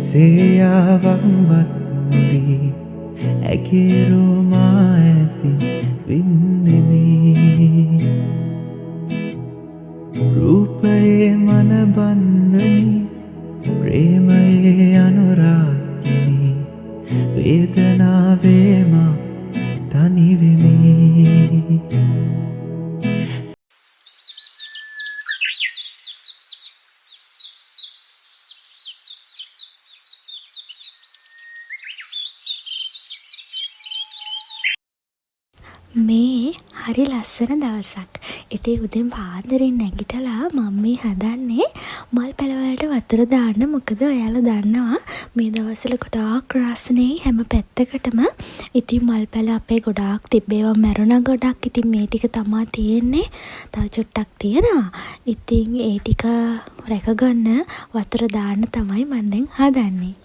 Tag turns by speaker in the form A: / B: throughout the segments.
A: සේයාවක්වත් නොවී ඇගේ රෝමා ඇති වින්දෙමි රූපයේ මනබන්ධනි ප්‍රේමයේ අනුරාගිනි වේදනාවේම තනිවෙමි
B: මේ හරි ලස්සන දවසක්. ඉතින් උදේ පාන්දරින් නැගිටලා මම මේ හදන්නේ මල් පැලවලට වතුර දාන්න. මොකද ඔයාලා දන්නවා මේ දවස්වල ගොඩාක් රස්නේ හැම පැත්තකටම. ඉතින් මල් පැල අපේ ගොඩාක් තිබ්බේවා මැරුණා ගොඩක්. ඉතින් මේ ටික තමයි තියෙන්නේ. තව චුට්ටක් තියෙනවා. ඉතින් ඒ ටික රැකගන්න වතුර දාන්න තමයි මම දැන් හදන්නේ.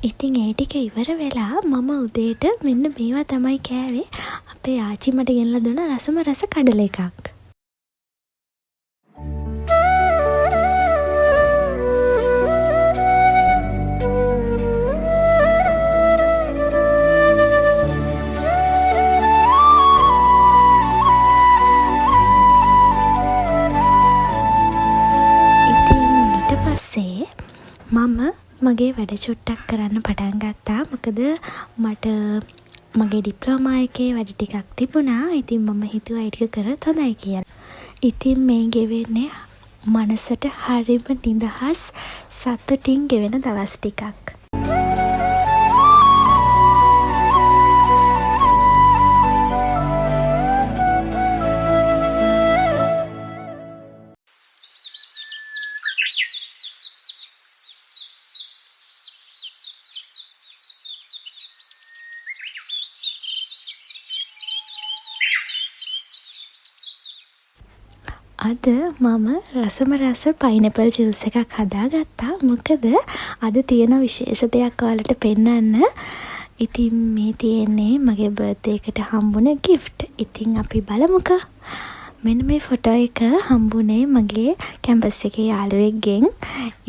B: ඉතින් ඒ ටික ඉවර වෙලා මම උදේට මෙන්න මේවා තමයි කෑවේ. අපේ ආච්චි මට ගෙනලා දුන්න රසම රස කඩල එකක්. ඉතින් ඊට පස්සේ මම මගේ වැඩ චුට්ටක් කරන්න පටන් ගත්තා. මොකද මට මගේ ඩිප්ලෝමා එකේ වැඩ ටිකක් තිබුණා. ඉතින් මම හිතුවා ඒ ටික කරත් හොඳයි කියලා. ඉතින් මේ ගෙවෙන්නේ මනසට හරිම නිදහස් සතුටින් ගෙවෙන දවස් ටිකක්. අද මම රසම රස පයිනැපල් ජූස් එකක් හදාගත්තා. මොකද අද තියෙන විශේෂ දෙයක් ඔයාලට පෙන්වන්න. ඉතින් මේ තියෙන්නේ මගේ බර්ත්ඩේ එකට හම්බුන gift. ඉතින් අපි බලමුකෝ. මෙන්න මේ ෆොටෝ එක හම්බුනේ මගේ කැම්පස් එකේ යාළුවෙක්ගෙන්.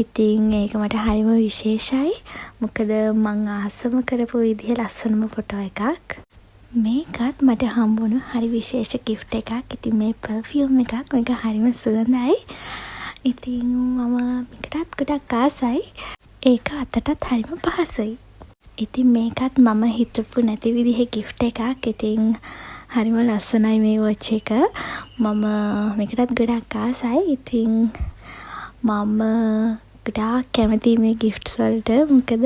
B: ඉතින් ඒක මට හරිම විශේෂයි. මොකද මං ආසම කරපු විදිහේ ලස්සනම ෆොටෝ එකක්. මේකත් මට හම්බුණු හරි විශේෂ gift එකක්. ඉතින් මේ perfume එකක්. මේක හරිම සුවඳයි. ඉතින් මම මේකටත් ගොඩක් ආසයි. ඒක අතටත් හරිම පහසුයි. ඉතින් මේකත් මම හිතපු නැති විදිහේ gift එකක්. ඉතින් හරිම ලස්සනයි මේ watch එක. මම මේකටත් ගොඩක් ආසයි. ඉතින් මම ගොඩාක් කැමතියි මේ gifts වලට. මොකද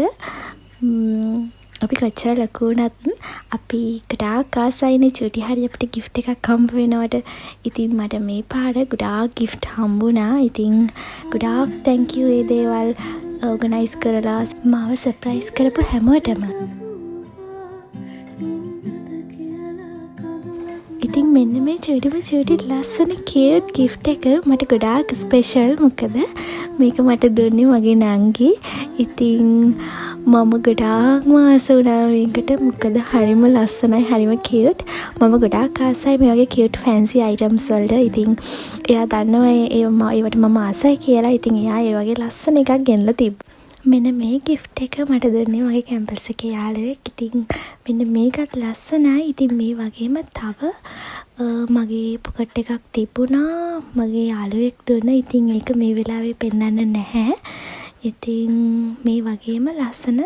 B: අපි කොච්චර ලොකු වුණත් අපි ගොඩාක් ආසයිනේ චූටි හරි අපිට gift එකක් හම්බ වෙනවට. ඉතින් මට මේ පාර ගොඩාක් gift හම්බුණා. ඉතින් ගොඩාක් thank you ඒ දේවල් organize කරලා මාව surprise කරපු හැමෝටම. ඉතින් මෙන්න මේ චූටි ලස්සන cute gift එක මට ගොඩාක් special. මොකද මේක මට දුන්නේ මගේ නංගි. ඉතින් මම ගොඩාක්ම ආස වුණා මේකට. මොකද හරිම ලස්සනයි, හරිම cute. මම ගොඩාක් ආසයි මේ වගේ cute fancy items වලට. ඉතින් එයා දන්නවා ඒවට මම ආසයි කියලා. ඉතින් එයා ඒ වගේ ලස්සන එකක් ගෙනලා තිබ්බා. මෙන්න මේ gift එක මට දුන්නේ මගේ කැම්පස් එකේ යාළුවෙක්. ඉතින් මෙන්න මේකත් ලස්සනයි. ඉතින් මේ වගේම තව මගේ පොකට් එකක් තිබුණා. මගේ යාළුවෙක් දුන්න. ඉතින් ඒක මේ වෙලාවේ පෙන්වන්න නැහැ. ඉතින් මේ වගේම ලස්සන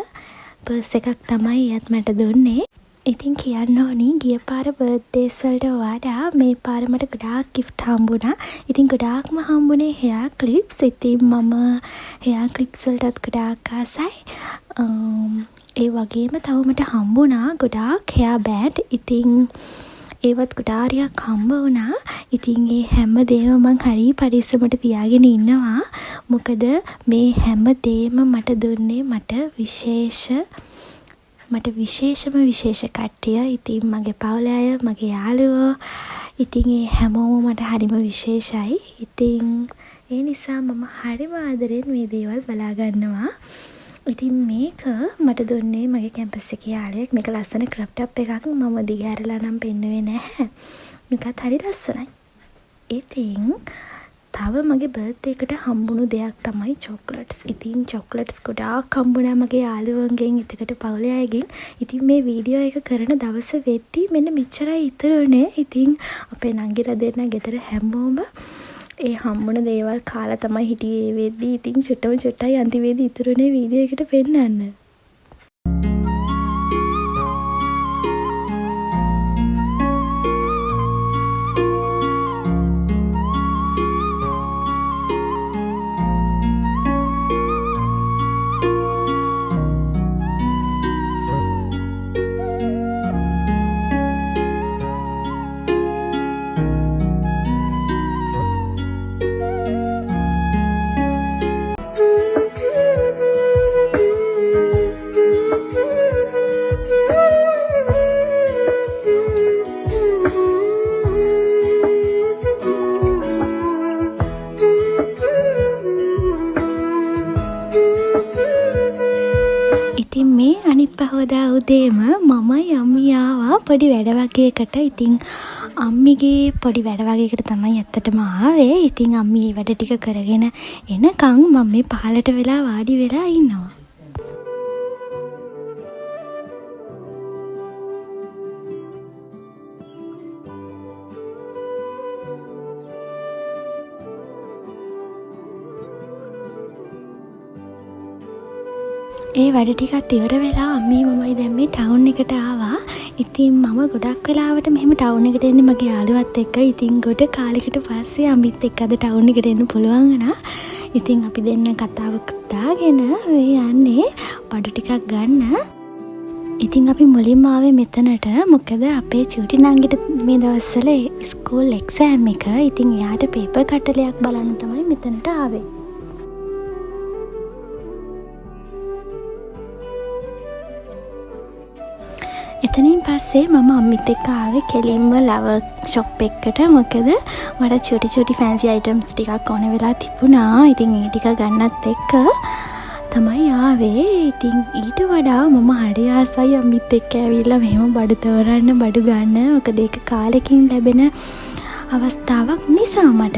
B: පර්ස් එකක් තමයි එයත් මට දුන්නේ. ඉතින් කියන්න ඕනි ගිය පාර බර්ත්ඩේස් වලට වඩා මේ පාර මට ගොඩාක් gift හම්බුණා. ඉතින් ගොඩාක්ම හම්බුනේ hair clips. ඉතින් මම hair clips වලටත් ගොඩාක් ආසයි. ඒ වගේම තව මට හම්බුණා ගොඩාක් hair band. ඉතින් ඒවත් ගොඩාරියක් හම්බ වුණා. ඉතින් ඒ හැම දේම මං හරි පරිස්සමට තියාගෙන ඉන්නවා. මොකද මේ හැම දේම මට දුන්නේ මට විශේෂම විශේෂ කට්ටිය. ඉතින් මගේ පවුල අය, මගේ යාළුවෝ. ඉතින් ඒ හැමෝම මට හරිම විශේෂයි. ඉතින් ඒ නිසා මම හරිම ආදරෙන් මේ දේවල් බලා ගන්නවා. ඉතින් මේක මට දුන්නේ මගේ කැම්පස් එකේ යාළුවෙක්. මේක ලස්සන ක්‍රොප් ටොප් එකක්. මම දිගහැරලා නම් පෙන්නුවේ නැහැ. මේකත් හරි ලස්සනයි. ඉතින් තව මගේ බර්ත්ඩේ එකට හම්බුණු දෙයක් තමයි චොක්ලට්ස්. ඉතින් චොක්ලට්ස් ගොඩාක් හම්බුණා මගේ යාළුවන්ගෙන්, එතකොට පවුලේ අයගෙන්. ඉතින් මේ වීඩියෝ එක කරන දවස වෙද්දී මෙන්න මෙච්චරයි ඉතුරුනේ. ඉතින් අපේ නංගිලා දෙන්න ගෙදර හැමෝම ඒ හම්බුණ දේවල් කාලා තමයි හිටියේ ඒ වෙද්දී. ඉතින් චුට්ටයි අන්තිමේදී ඉතුරුනේ වීඩියෝ එකට පෙන්නන්න. ඉතින් මේ අනිත් පහවදා උදේම මමයි අම්මි ආවා පොඩි වැඩ වගේකට. ඉතින් අම්මිගේ පොඩි වැඩ වගේකට තමයි ඇත්තටම ආවේ. ඉතින් අම්මි මේ වැඩ ටික කරගෙන එනකන් මම මේ පහලට වෙලා වාඩි වෙලා ඉන්නවා. ඒ වැඩ ටිකත් ඉවර වෙලා අම්මී මමයි දැන් මේ ටවුන් එකට ආවා. ඉතින් මම ගොඩක් වෙලාවට මෙහෙම ටවුන් එකට එන්නේ මගේ යාළුවත් එක්ක. ඉතින් ගොඩ කාලෙකට පස්සේ අම්මිත් එක්ක අද ටවුන් එකට එන්න පුළුවන් වුණා. ඉතින් අපි දෙන්න කතාවක් දාගෙන මේ යන්නේ බඩු ටිකක් ගන්න. ඉතින් අපි මුලින්ම ආවේ මෙතනට. මොකද අපේ චූටි නංගිට මේ දවස්වල ස්කූල් එක්සෑම් එක. ඉතින් එයාට පේපර් කටලයක් බලන්න තමයි මෙතනට ආවේ. එතනින් පස්සේ මම අම්මිත් එක්ක ආවේ කෙලින්ම ලව ෂොප් එකකට. මොකද මට චූටි ෆැන්සි අයිටම්ස් ටිකක් ඕන වෙලා තිබුණා. ඉතින් ඒ ටික ගන්නත් එක්ක තමයි ආවේ. ඉතින් ඊට වඩා මම හරි ආසයි අම්මිත් එක්ක ඇවිල්ලා මෙහෙම බඩු තෝරන්න බඩු ගන්න. මොකද ඒක කාලෙකින් ලැබෙන අවස්ථාවක් නිසා මට.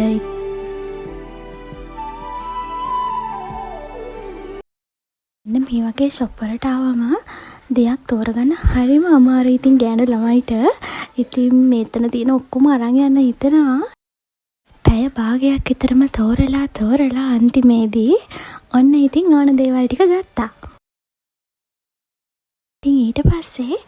B: මෙන්න මේ වගේ ෂොප් වලට ආවම දෙයක් තෝරගන්න හරිම අමාරුයි. ඉතින් ගෑනු ළමයිට ඉතින් මෙතන තියෙන ඔක්කොම අරන් යන්න හිතනවා. පැය භාගයක් විතරම තෝරලා අන්තිමේදී ඔන්න ඉතින් ඕන දේවල් ටික ගත්තා. ඉතින් ඊට පස්සේ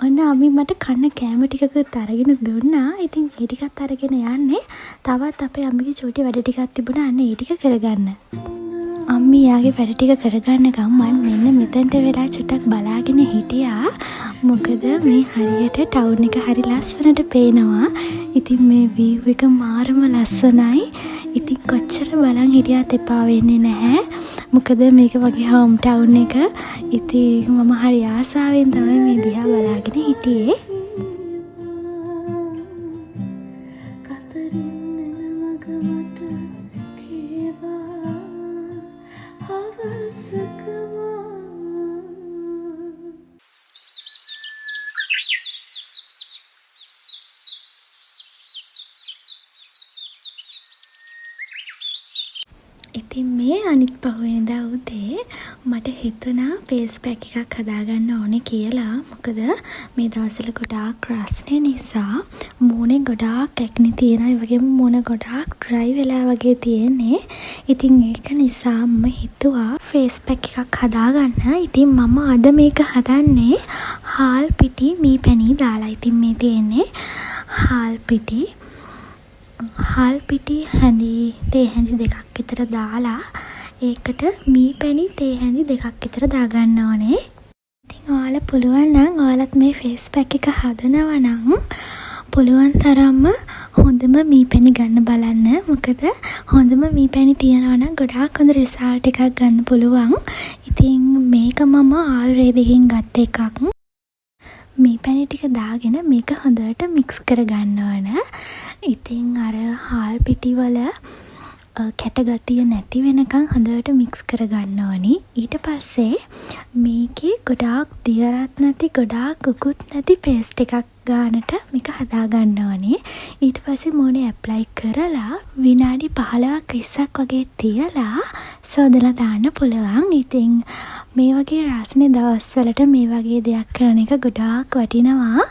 B: ඔන්න අම්මි මට කන්න කෑම ටිකකුත් අරගෙන දුන්නා. ඉතින් ඒ ටිකත් අරගෙන යන්නේ තවත් අපේ අම්මිගේ චූටි වැඩ ටිකක් තිබුණා. අන්න ඒ ටික කරගන්න. අම්මි යාගේ වැඩ ටික කරගන්න ගමන් මෙන්න මෙතෙන්ට වෙලා චුට්ටක් බලාගෙන හිටියා. මොකද මේ හරියට ටවුන් එක හරි ලස්සනට පේනවා. ඉතින් මේ වීව් එක මාරම ලස්සනයි. ඉතින් කොච්චර බලන් හිටියත් එපා වෙන්නේ නැහැ. මොකද මේක වගේ හෝම් ටවුන් එක. ඉතින් මම හරි ආසාවෙන් තමයි මේ දිහා බලාගෙන හිටියේ. ඉතින් මේ අනිත් පහුවෙනිදා උදේ මට හිතුණා ෆේස් පැක් එකක් හදාගන්න ඕනේ කියලා. මොකද මේ දවස්වල ගොඩාක් රස්නේ නිසා මූණේ ගොඩාක් ඇක්නි තියෙනවා. ඒ වගේම මූණ ගොඩාක් ඩ්‍රයි වෙලා වගේ තියෙන්නේ. ඉතින් ඒක නිසා මම හිතුවා ෆේස් පැක් එකක් හදාගන්න. ඉතින් මම අද මේක හදන්නේ හාල් පිටි මී පැණි දාලා. ඉතින් මේ තියෙන්නේ හාල් පිටි හැඳි තේ හැඳි දෙකක් විතර දාලා ඒකට මී පැණි තේ හැඳි දෙකක් විතර දාගන්න ඕනේ. ඉතින් ඔයාලා පුළුවන් නම් ඔයාලත් මේ ෆේස් පැක් එක හදනවා නම් පුළුවන් තරම්ම හොඳම මී පැණි ගන්න බලන්න. මොකද හොඳම මී පැණි තියනවා නම් ගොඩාක් හොඳ රිසල්ට් එකක් ගන්න පුළුවන්. ඉතින් මේක මම ආයුර්වේදයෙන් ගත්ත එකක්. මේ පැණි ටික දාගෙන මේක හොඳට මික්ස් කරගන්න ඕන. ඉතින් අර හාල් පිටිවල කැටගතිය නැති වෙනකන් හොඳට මික්ස් කරගන්න ඕනි. ඊට පස්සේ මේකේ ගොඩාක් දියරත් නැති ගොඩාක් උකුත් නැති පේස්ට් එකක් ගානට මේක හදාගන්න ඕනේ. ඊට පස්සේ මූණේ ඇප්ලයි කරලා විනාඩි 15ක් 20ක් වගේ තියලා සෝදලා දාන්න පුළුවන්. ඉතින් මේ වගේ රාසනේ දවස්වලට මේ වගේ දෙයක් කරන එක ගොඩාක් වටිනවා.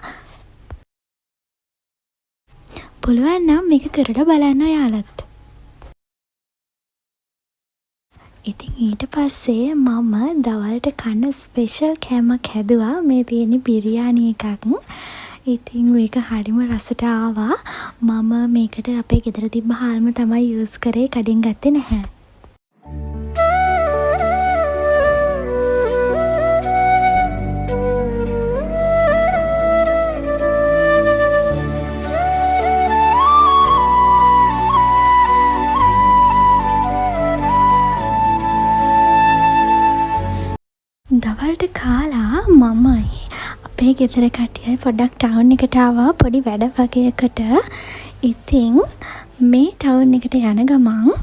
B: පුළුවන් නම් මේක කරලා බලන්න ඔයාලත්. ඉතින් ඊට පස්සේ මම දවල්ට කන්න ස්පෙෂල් කෑමක් හැදුවා. මේ තියෙන්නේ බිරියානි එකක්. ඉතින් මේක හරිම රසට ආවා. මම මේකට අපේ ගෙදර තිබ්බ හාල්ම තමයි යූස් කරේ. කඩෙන් ගත්තේ නැහැ. දවල්ට කාලා මමයි අපේ ගෙදර කට්ටිය පොඩ්ඩක් ටවුන් එකට ආවා පොඩි වැඩ වගේකට. ඉතින් මේ ටවුන් එකට යන ගමන්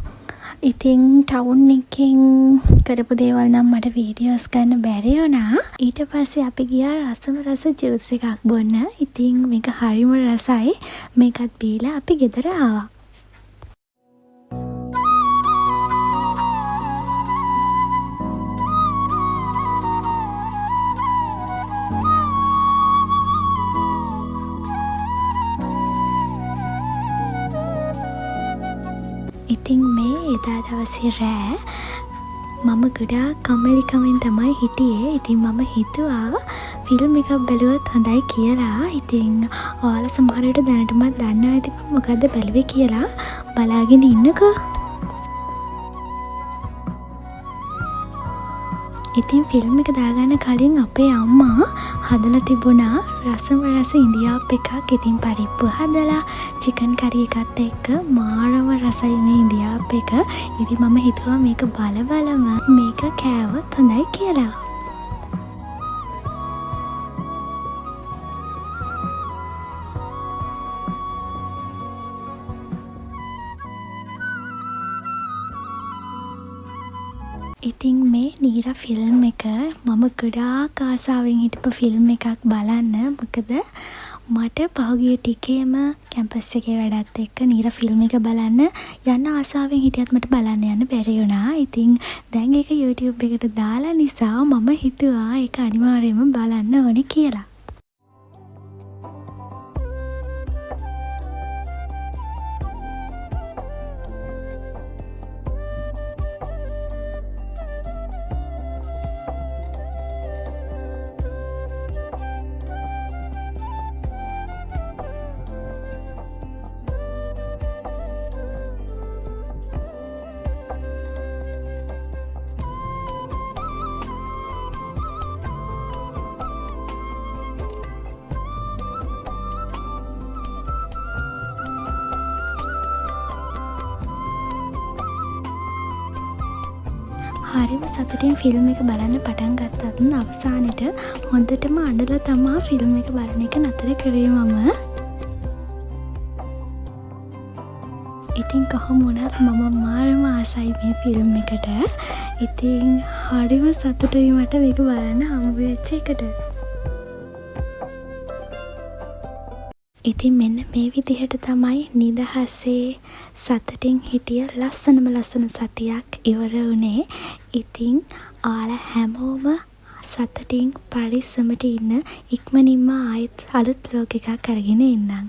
B: ඉතින් ටවුන් එකෙන් කරපු දේවල් නම් මට වීඩියෝස් ගන්න බැරි වුණා. ඊට පස්සේ අපි ගියා රසම රස ජූස් එකක් බොන්න. ඉතින් මේක හරිම රසයි. මේකත් බීලා අපි ගෙදර ආවා. ඉතින් මේ එදා දවසේ රෑ මම ගොඩාක් කම්මැලිකමෙන් තමයි හිටියේ. ඉතින් මම හිතුවා ෆිල්ම් එකක් බැලුවොත් හොඳයි කියලා. ඉතින් ඔයාලා සමහර විට දැනටමත් දන්නවා ඇති මම මොකද්ද බැලුවේ කියලා. බලාගෙන ඉන්නකෝ. ඉතින් ෆිල්ම් එක දාගන්න කලින් අපේ අම්මා හදලා තිබුණා රසම රස ඉන්දියාප් එකක්. ඉතින් පරිප්පු හදලා චිකන් කරි එකත් එක්ක මාරම රසයි මේ ඉන්දියාප් එක. ඉතින් මම හිතුවා මේක බලම මේක කෑවොත් හොඳයි කියලා. ඉතින් මේ නීරා ෆිල්ම් එක මම ගොඩාක් ආසාවෙන් හිටපු ෆිල්ම් එකක් බලන්න. මොකද මට පහුගිය ටිකේම කැම්පස් එකේ වැඩත් එක්ක නීරා ෆිල්ම් එක බලන්න යන්න ආසාවෙන් හිටියත් මට බලන්න යන්න බැරි වුණා. ඉතින් දැන් ඒක YouTube එකට දාලා නිසා මම හිතුවා ඒක අනිවාර්යයෙන්ම බලන්න ඕනේ කියලා. හරිම සතුටින් ෆිල්ම් එක බලන්න පටන් ගත්තත් අවසානෙට හොඳටම අඬලා තමා ෆිල්ම් එක බලන එක නතර කරේ මම. ඉතින් කොහොම වුණත් මම මාරම ආසයි මේ ෆිල්ම් එකට. ඉතින් හරිම සතුටුයි මට මේක බලන්න හම්බ වෙච්ච එකට. ඉතින් මෙන්න මේ විදිහට තමයි නිදහසේ සතුටින් හිටිය ලස්සන සතියක් ඉවර වුණේ. ඉතින් ඔයාලා හැමෝම සතුටින් පරිස්සමට ඉන්න. ඉක්මනින්ම ආයෙත් අලුත් vlog එකක් අරගෙන එන්නම්.